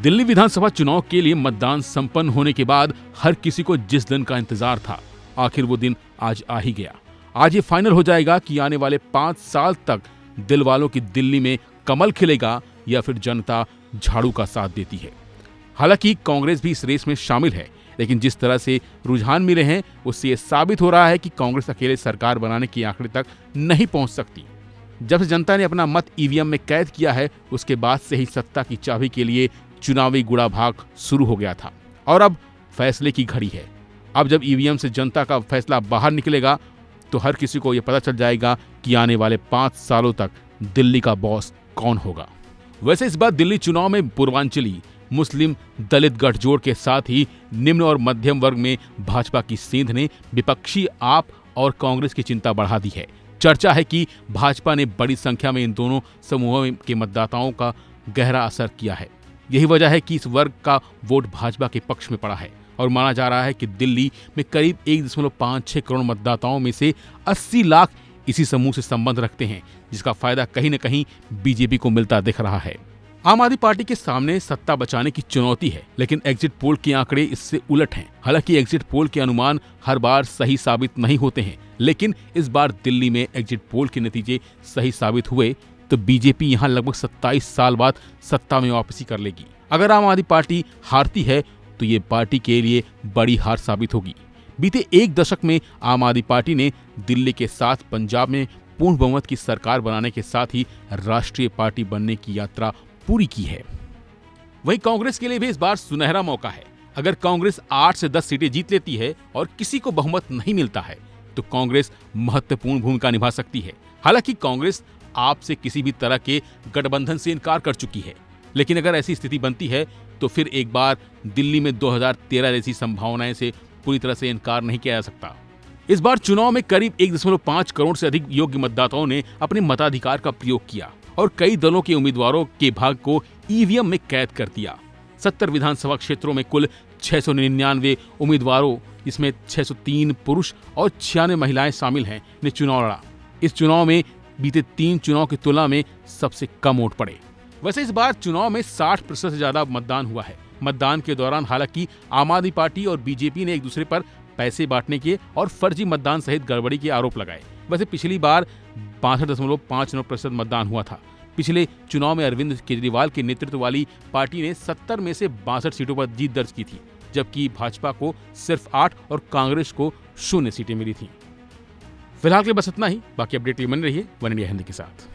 दिल्ली विधानसभा चुनाव के लिए मतदान संपन्न होने के बाद हर किसी को जिस दिन का इंतजार था, आखिर वो दिन आज आ ही गया। आज ये फाइनल हो जाएगा कि आने वाले 5 साल तक दिल वालों की दिल्ली में कमल खिलेगा या फिर जनता झाड़ू का साथ देती है। हालांकि कांग्रेस भी इस रेस में शामिल है, लेकिन जिस तरह से रुझान मिले हैं उससे ये साबित हो रहा है कि कांग्रेस अकेले सरकार बनाने के आंकड़े तक नहीं पहुंच सकती। जब से जनता ने अपना मत ईवीएम में कैद किया है, उसके बाद से ही सत्ता की चाबी के लिए चुनावी गुड़ा भाग शुरू हो गया था और अब फैसले की घड़ी है। अब जब ईवीएम से जनता का फैसला बाहर निकलेगा तो हर किसी को यह पता चल जाएगा कि आने वाले 5 सालों तक दिल्ली का बॉस कौन होगा। वैसे इस बार दिल्ली चुनाव में पूर्वांचली, मुस्लिम, दलित गठजोड़ के साथ ही निम्न और मध्यम वर्ग में भाजपा की सेंध ने विपक्षी आप और कांग्रेस की चिंता बढ़ा दी है। चर्चा है कि भाजपा ने बड़ी संख्या में इन दोनों समूहों के मतदाताओं का गहरा असर किया है। यही वजह है कि इस वर्ग का वोट भाजपा के पक्ष में पड़ा है और माना जा रहा है कि दिल्ली में करीब 1.56 करोड़ मतदाताओं में से 80 लाख इसी समूह से संबंध रखते हैं, जिसका फायदा कहीं न कहीं बीजेपी को मिलता दिख रहा है। आम आदमी पार्टी के सामने सत्ता बचाने की चुनौती है, लेकिन एग्जिट पोल के आंकड़े इससे उलट हैं। हालांकि एग्जिट पोल के अनुमान हर बार सही साबित नहीं होते हैं, लेकिन इस बार दिल्ली में एग्जिट पोल के नतीजे सही साबित हुए तो बीजेपी यहां लगभग 27 साल बाद सत्ता में वापसी कर लेगी। अगर आम आदमी पार्टी हारती है तो ये पार्टी के लिए बड़ी हार साबित होगी। बीते 1 दशक में आम आदमी पार्टी ने दिल्ली के साथ पंजाब में पूर्ण बहुमत की सरकार बनाने के साथ ही राष्ट्रीय पार्टी बनने की यात्रा पूरी की है। वहीं कांग्रेस के लिए भी इस बार सुनहरा मौका है। अगर कांग्रेस 8 से 10 सीटें जीत लेती है और किसी को बहुमत नहीं मिलता है तो कांग्रेस महत्वपूर्ण भूमिका निभा सकती है। हालांकि कांग्रेस आप से किसी भी तरह के गठबंधन से इनकार कर चुकी है, लेकिन अगर ऐसी स्थिति बनती है तो फिर एक बार दिल्ली में 2013 जैसी संभावनाएं से पूरी तरह से इनकार नहीं किया जा सकता। इस बार चुनाव में करीब 1.5 करोड़ से अधिक योग्य मतदाताओं ने अपने मताधिकार का प्रयोग किया और कई दलों के उम्मीदवारों के भाग्य को ईवीएम में कैद कर दिया। 70 विधानसभा क्षेत्रों में कुल 699 उम्मीदवारों, इसमें 603 पुरुष और 96 महिलाएं शामिल हैं, ने चुनाव लड़ा। इस चुनाव में बीते 3 चुनाव की तुलना में सबसे कम वोट पड़े। वैसे इस बार चुनाव में 60% से ज्यादा मतदान हुआ है। मतदान के दौरान हालांकि आम आदमी पार्टी और बीजेपी ने एक दूसरे पर पैसे बांटने के और फर्जी मतदान सहित गड़बड़ी के आरोप लगाए। वैसे पिछली बार 62.59% मतदान हुआ था। पिछले चुनाव में अरविंद केजरीवाल के नेतृत्व वाली पार्टी ने 70 में से 62 सीटों पर जीत दर्ज की थी, जबकि भाजपा को सिर्फ 8 और कांग्रेस को 0 सीटें मिली थी। फिलहाल के बस इतना ही। बाकी अपडेट के लिए बने रहिए वन इंडिया हिंदी के साथ।